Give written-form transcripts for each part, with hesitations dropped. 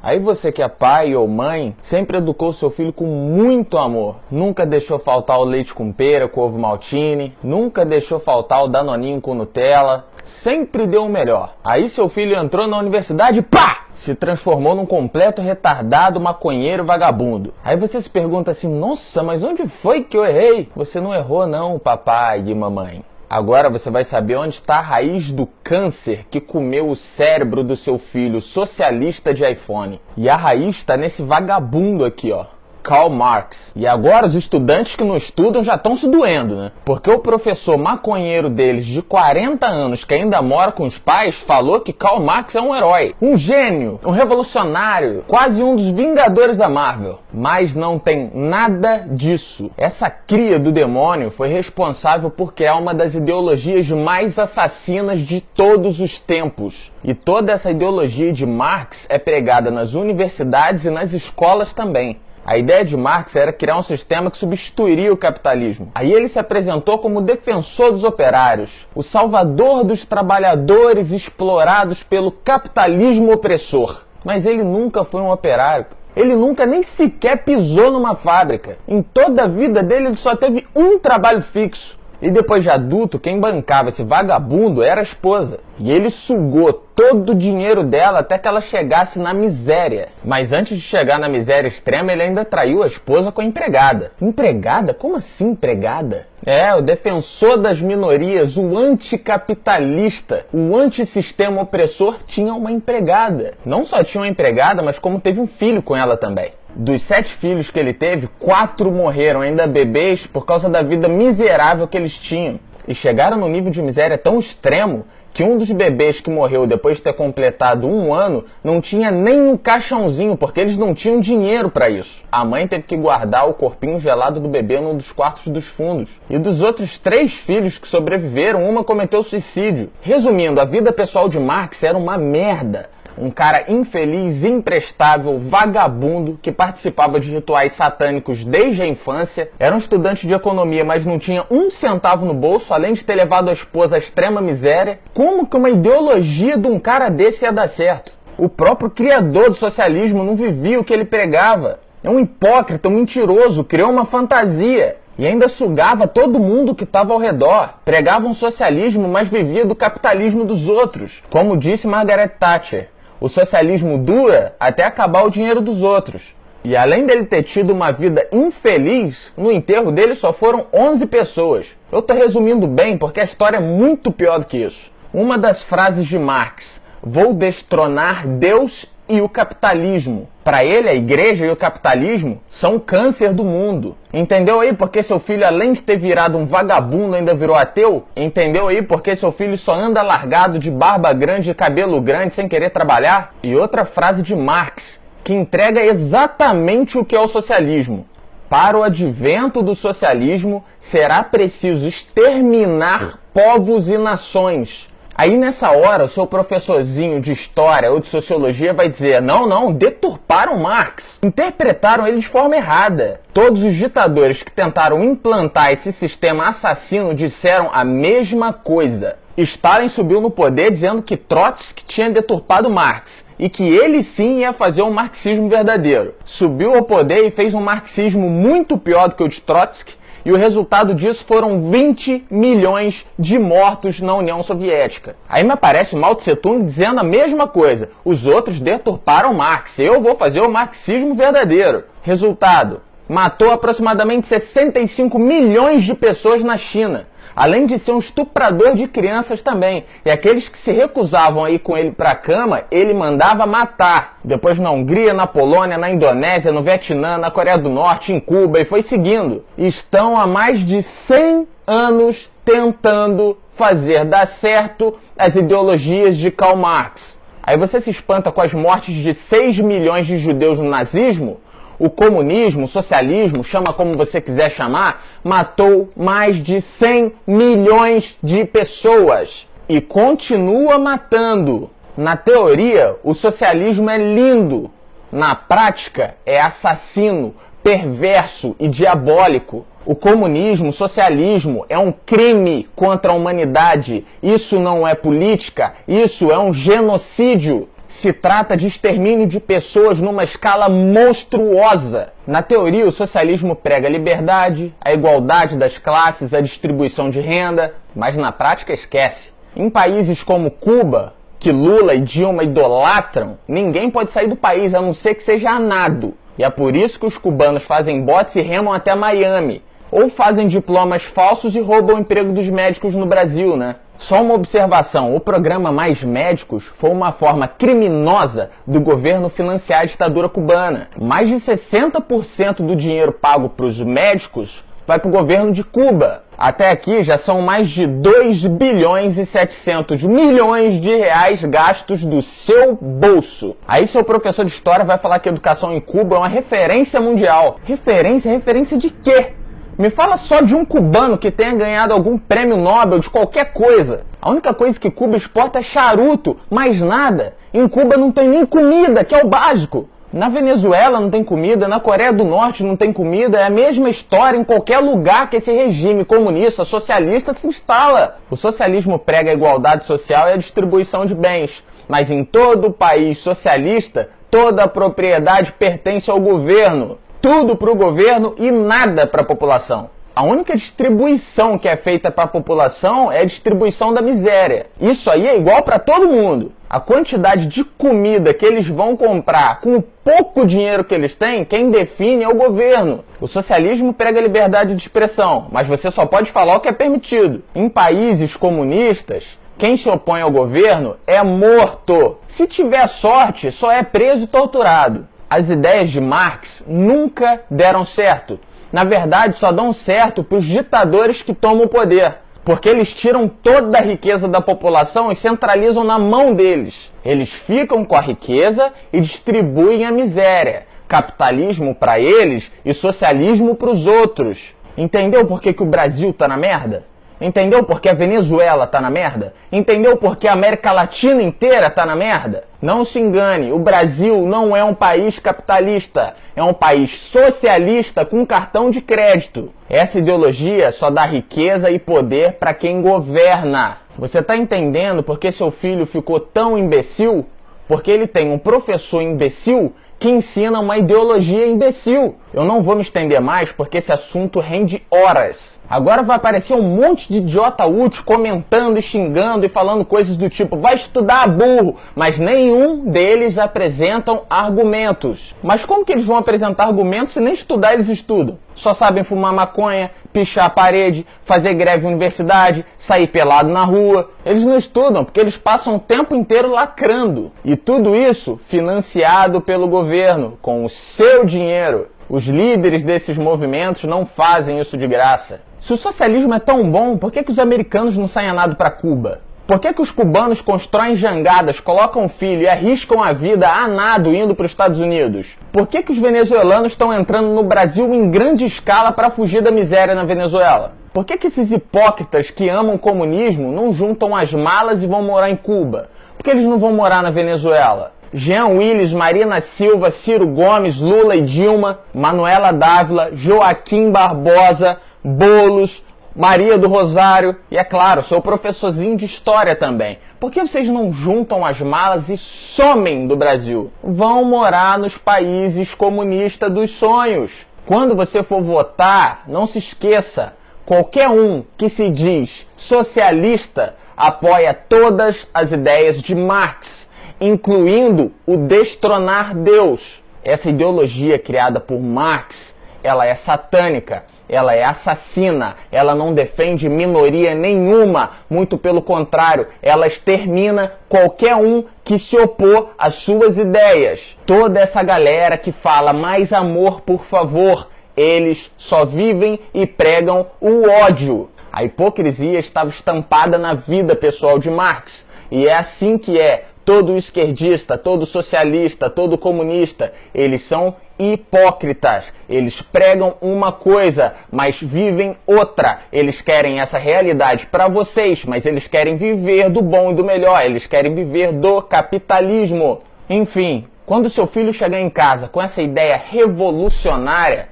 Aí você que é pai ou mãe, sempre educou seu filho com muito amor. Nunca deixou faltar o leite com pera, com ovo maltine. Nunca deixou faltar o danoninho com Nutella. Sempre deu o melhor. Aí seu filho entrou na universidade e pá! Se transformou num completo retardado, maconheiro, vagabundo. Aí você se pergunta assim, nossa, mas onde foi que eu errei? Você não errou não, papai e mamãe. Agora você vai saber onde está a raiz do câncer que comeu o cérebro do seu filho socialista de iPhone. E a raiz está nesse vagabundo aqui, ó. Karl Marx. E agora os estudantes que não estudam já estão se doendo, né? Porque o professor maconheiro deles de 40 anos, que ainda mora com os pais, falou que Karl Marx é um herói, um gênio, um revolucionário, quase um dos Vingadores da Marvel. Mas não tem nada disso. Essa cria do demônio foi responsável por criar uma das ideologias mais assassinas de todos os tempos. E toda essa ideologia de Marx é pregada nas universidades e nas escolas também. A ideia de Marx era criar um sistema que substituiria o capitalismo. Aí ele se apresentou como defensor dos operários, o salvador dos trabalhadores explorados pelo capitalismo opressor. Mas ele nunca foi um operário. Ele nunca nem sequer pisou numa fábrica. Em toda a vida dele ele só teve um trabalho fixo. E depois de adulto, quem bancava esse vagabundo era a esposa. E ele sugou todo o dinheiro dela até que ela chegasse na miséria. Mas antes de chegar na miséria extrema, ele ainda traiu a esposa com a empregada. Empregada? Como assim empregada? É, o defensor das minorias, o anticapitalista, o antissistema opressor tinha uma empregada. Não só tinha uma empregada, mas como teve um filho com ela também. Dos 7 filhos que ele teve, 4 morreram ainda bebês por causa da vida miserável que eles tinham. E chegaram no nível de miséria tão extremo que um dos bebês que morreu depois de ter completado 1 ano não tinha nem um caixãozinho, porque eles não tinham dinheiro para isso. A mãe teve que guardar o corpinho gelado do bebê num dos quartos dos fundos. E dos outros 3 filhos que sobreviveram, uma cometeu suicídio. Resumindo, a vida pessoal de Marx era uma merda. Um cara infeliz, imprestável, vagabundo, que participava de rituais satânicos desde a infância, era um estudante de economia, mas não tinha 1 centavo no bolso, além de ter levado a esposa à extrema miséria. Como que uma ideologia de um cara desse ia dar certo? O próprio criador do socialismo não vivia o que ele pregava. É um hipócrita, um mentiroso, criou uma fantasia. E ainda sugava todo mundo que estava ao redor. Pregava um socialismo, mas vivia do capitalismo dos outros. Como disse Margaret Thatcher. O socialismo dura até acabar o dinheiro dos outros. E além dele ter tido uma vida infeliz, no enterro dele só foram 11 pessoas. Eu estou resumindo bem porque a história é muito pior do que isso. Uma das frases de Marx, vou destronar Deus e o capitalismo. Para ele, a igreja e o capitalismo são o câncer do mundo. Entendeu aí porque seu filho, além de ter virado um vagabundo, ainda virou ateu? Entendeu aí porque seu filho só anda largado de barba grande e cabelo grande sem querer trabalhar? E outra frase de Marx, que entrega exatamente o que é o socialismo. Para o advento do socialismo, será preciso exterminar povos e nações. Aí nessa hora o seu professorzinho de história ou de sociologia vai dizer, não, deturparam Marx, interpretaram ele de forma errada. Todos os ditadores que tentaram implantar esse sistema assassino disseram a mesma coisa. Stalin subiu no poder dizendo que Trotsky tinha deturpado Marx e que ele sim ia fazer um marxismo verdadeiro. Subiu ao poder e fez um marxismo muito pior do que o de Trotsky. E o resultado disso foram 20 milhões de mortos na União Soviética. Aí me aparece o Mao Tse Tung dizendo a mesma coisa. Os outros deturparam Marx. Eu vou fazer o marxismo verdadeiro. Resultado, matou aproximadamente 65 milhões de pessoas na China. Além de ser um estuprador de crianças também. E aqueles que se recusavam a ir com ele para a cama, ele mandava matar. Depois na Hungria, na Polônia, na Indonésia, no Vietnã, na Coreia do Norte, em Cuba, e foi seguindo. Estão há mais de 100 anos tentando fazer dar certo as ideologias de Karl Marx. Aí você se espanta com as mortes de 6 milhões de judeus no nazismo? O comunismo, o socialismo, chama como você quiser chamar, matou mais de 100 milhões de pessoas. E continua matando. Na teoria, o socialismo é lindo. Na prática, é assassino, perverso e diabólico. O comunismo, o socialismo é um crime contra a humanidade. Isso não é política, isso é um genocídio. Se trata de extermínio de pessoas numa escala monstruosa. Na teoria, o socialismo prega a liberdade, a igualdade das classes, a distribuição de renda, mas na prática esquece. Em países como Cuba, que Lula e Dilma idolatram, ninguém pode sair do país a não ser que seja a nado. E é por isso que os cubanos fazem botes e remam até Miami. Ou fazem diplomas falsos e roubam o emprego dos médicos no Brasil, né? Só uma observação, o programa Mais Médicos foi uma forma criminosa do governo financiar a ditadura cubana. Mais de 60% do dinheiro pago para os médicos vai para o governo de Cuba. Até aqui já são mais de 2 bilhões e 700 milhões de reais gastos do seu bolso. Aí seu professor de história vai falar que a educação em Cuba é uma referência mundial. Referência? Referência de quê? Me fala só de um cubano que tenha ganhado algum prêmio Nobel de qualquer coisa. A única coisa que Cuba exporta é charuto, mais nada. Em Cuba não tem nem comida, que é o básico. Na Venezuela não tem comida, na Coreia do Norte não tem comida, é a mesma história em qualquer lugar que esse regime comunista, socialista se instala. O socialismo prega a igualdade social e a distribuição de bens, mas em todo país socialista, toda a propriedade pertence ao governo. Tudo para o governo e nada para a população. A única distribuição que é feita para a população é a distribuição da miséria. Isso aí é igual para todo mundo. A quantidade de comida que eles vão comprar com o pouco dinheiro que eles têm, quem define é o governo. O socialismo prega a liberdade de expressão, mas você só pode falar o que é permitido. Em países comunistas, quem se opõe ao governo é morto. Se tiver sorte, só é preso e torturado. As ideias de Marx nunca deram certo. Na verdade, só dão certo para os ditadores que tomam o poder, porque eles tiram toda a riqueza da população e centralizam na mão deles. Eles ficam com a riqueza e distribuem a miséria. Capitalismo para eles e socialismo para os outros. Entendeu por que o Brasil tá na merda? Entendeu por que a Venezuela tá na merda? Entendeu por que a América Latina inteira tá na merda? Não se engane, o Brasil não é um país capitalista, é um país socialista com cartão de crédito. Essa ideologia só dá riqueza e poder para quem governa. Você tá entendendo por que seu filho ficou tão imbecil? Porque ele tem um professor imbecil que ensina uma ideologia imbecil. Eu não vou me estender mais porque esse assunto rende horas. Agora vai aparecer um monte de idiota útil comentando e xingando e falando coisas do tipo vai estudar, burro, mas nenhum deles apresentam argumentos. Mas como que eles vão apresentar argumentos se nem estudar eles estudam? Só sabem fumar maconha, pichar a parede, fazer greve em universidade, sair pelado na rua. Eles não estudam porque eles passam o tempo inteiro lacrando. E tudo isso financiado pelo governo, com o seu dinheiro. Os líderes desses movimentos não fazem isso de graça. Se o socialismo é tão bom, por que os americanos não saem a nado para Cuba? Por que os cubanos constroem jangadas, colocam filho e arriscam a vida a nado indo para os Estados Unidos? Por que os venezuelanos estão entrando no Brasil em grande escala para fugir da miséria na Venezuela? Por que esses hipócritas que amam o comunismo não juntam as malas e vão morar em Cuba? Por que eles não vão morar na Venezuela? Jean Willis, Marina Silva, Ciro Gomes, Lula e Dilma, Manuela Dávila, Joaquim Barbosa, Boulos, Maria do Rosário e, é claro, sou professorzinho de história também. Por que vocês não juntam as malas e somem do Brasil? Vão morar nos países comunistas dos sonhos. Quando você for votar, não se esqueça, qualquer um que se diz socialista apoia todas as ideias de Marx, incluindo o destronar Deus. Essa ideologia criada por Marx, ela é satânica, ela é assassina, ela não defende minoria nenhuma, muito pelo contrário, ela extermina qualquer um que se opor às suas ideias. Toda essa galera que fala mais amor, por favor, eles só vivem e pregam o ódio. A hipocrisia estava estampada na vida pessoal de Marx, e é assim que é. Todo esquerdista, todo socialista, todo comunista, eles são hipócritas. Eles pregam uma coisa, mas vivem outra. Eles querem essa realidade para vocês, mas eles querem viver do bom e do melhor. Eles querem viver do capitalismo. Enfim, quando seu filho chegar em casa com essa ideia revolucionária,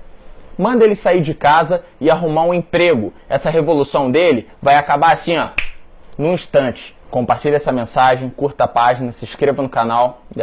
manda ele sair de casa e arrumar um emprego. Essa revolução dele vai acabar assim, ó, num instante. Compartilhe essa mensagem, curta a página, se inscreva no canal.